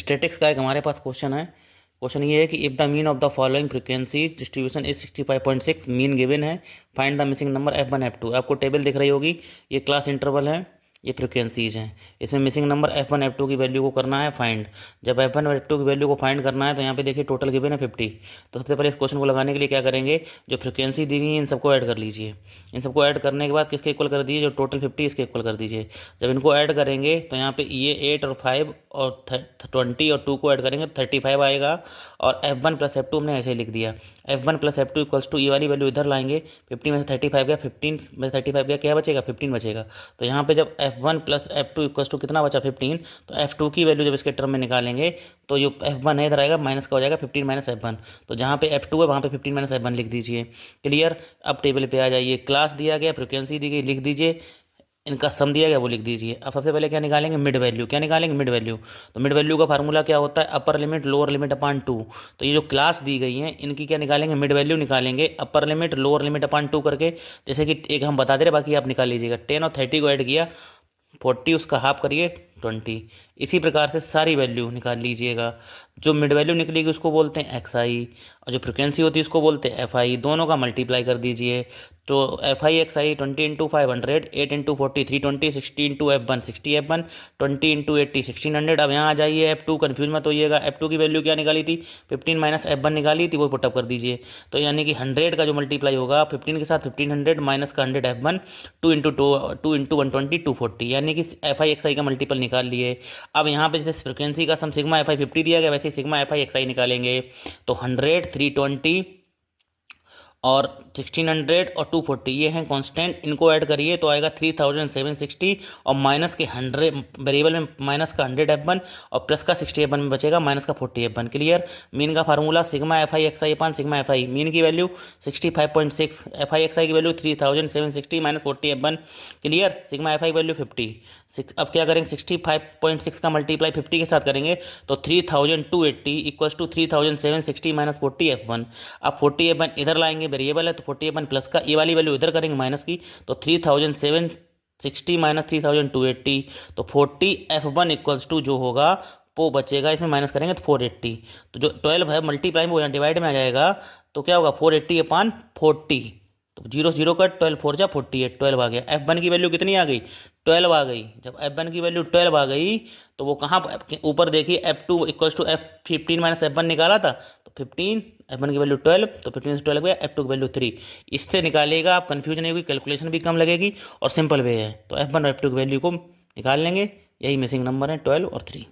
Statics का एक हमारे पास क्वेश्चन है। क्वेश्चन ये है कि if the mean of the following frequency distribution is 65.6, mean given है, find the missing number F1 F2। आपको टेबल दिख रही होगी, ये क्लास इंटरवल है, ये फ्रीक्वेंसीज हैं। इसमें मिसिंग नंबर F1 F2 की वैल्यू को करना है फाइंड। जब F1 और F2 की वैल्यू को फाइंड करना है तो यहाँ पे देखिए टोटल गिवन है 50। तो सबसे पहले इस क्वेश्चन को लगाने के लिए क्या करेंगे, जो फ्रीक्वेंसी दी गई है इन सबको ऐड कर लीजिए। इन सबको ऐड करने के बाद किसके इक्वल कर दीजिए, जो टोटल 50 इसके इक्वल कर दीजिए। जब इनको ऐड करेंगे तो यहाँ पे ये 8 और 5 और 20 और 2 को ऐड करेंगे 35 आएगा। और F1 प्लस F2 हमने ऐसे ही लिख दिया। F1 plus F2 equals to ये वाली वैल्यू इधर लाएंगे, 50 में से 35 गया, 15 में से 35 गया, क्या बचेगा 15 बचेगा। तो यहाँ पे जब F1 plus F2 equals to कितना बचा 15, तो F2 की वैल्यू जब इसके टर्म में निकालेंगे तो जो F1 है इधर आएगा, माइनस का हो जाएगा 15 माइनस F1। तो जहाँ पे F2 है वहाँ पे 15 माइनस F1 लिख दीजिए। क्लियर। अब टेबल पे आ जाइए, क्लास दिया गया, फ्रिक्वेंसी दी गई, लिख दीजिए, इनका सम दिया गया वो लिख दीजिए। अब सबसे पहले क्या निकालेंगे, मिड वैल्यू। क्या निकालेंगे, मिड वैल्यू। तो मिड वैल्यू का फार्मूला क्या होता है, अपर लिमिट लोअर लिमिट अपान 2। तो ये जो क्लास दी गई है इनकी क्या निकालेंगे, मिड वैल्यू निकालेंगे, अपर लिमिट लोअर लिमिट अपान 2 करके। जैसे कि एक हम बता दे रहे, बाकी आप निकाल लीजिएगा। 10 और 30 को ऐड किया 40, उसका हाफ करिए 20। इसी प्रकार से सारी वैल्यू निकाल लीजिएगा। जो मिड वैल्यू निकलेगी उसको बोलते हैं एक्स आई, और जो फ्रिक्वेंसी होती है उसको बोलते हैं एफ आई। दोनों का मल्टीप्लाई कर दीजिए। तो F I x I 20 into 500, 8 into 40 320, 60 into F1 60 F1, 20 into 80 1600। अब यहाँ आ जाइए F2, कन्फ्यूज मत होइएगा। F2 की वैल्यू क्या निकाली थी, 15 माइनस F1 निकाली थी, वो पुटअप कर दीजिए। तो यानी कि 100 का जो मल्टीप्लाई होगा 15 के साथ 1500 माइनस का 100 F1, 2 इंटू 120 240, यानी कि एफ आई एक्स आई का मल्टीपल निकाल लिए। अब यहाँ पे जैसे फ्रिक्वेंसी का सम सिग्मा एफ आई 50 दिया गया, वैसे सिग्मा एफ आई एक्स आई निकालेंगे। तो 100 320 और 1600 और 240 ये हैं कांस्टेंट, इनको ऐड करिए तो आएगा 3760। और माइनस के 100 वेरिएबल में माइनस का 100 F1 और प्लस का 60 F1 में बचेगा माइनस का 40 F1। क्लियर। मीन का formula sigma F I x I upon sigma F I. Mean की वैल्यू 65.6, एफ आई एक्स आई की value 3760 minus 40 F1। Clear. Sigma F I value 50। अब क्या करेंगे, 65.6 का मल्टीप्लाई 50 के साथ करेंगे तो 3280 इक्वल्स टू 3760 माइनस 40 F1। अब 40 F1 इधर लाएंगे, वेरिएबल है तो 40 F1 प्लस का ये वाली वैल्यू इधर करेंगे माइनस की, तो 3760 माइनस 3280। तो 40 F1 इक्वल्स टू जो होगा वो बचेगा, इसमें माइनस करेंगे तो 480। तो जो 12 है मल्टीप्लाई में वो यहाँ डिवाइड में आ जाएगा, तो क्या होगा 480 अपान 40। तो 0 0 का 12 4 जा 48, 12 आ गया। F1 की वैल्यू कितनी आ गई, 12 आ गई। जब F1 की वैल्यू 12 आ गई तो वो कहाँ ऊपर देखिए F2 equals to F15 minus F1 निकाला था, तो 15, F1 की वैल्यू 12, तो 15 से 12 गया, F2 की वैल्यू 3। इससे निकालेगा, आप कन्फ्यूजन नहीं होगी, कैलकुलेशन भी कम लगेगी और सिंपल वे है। तो F1 और F2 की वैल्यू को निकाल लेंगे, यही मिसिंग नंबर है 12 और 3।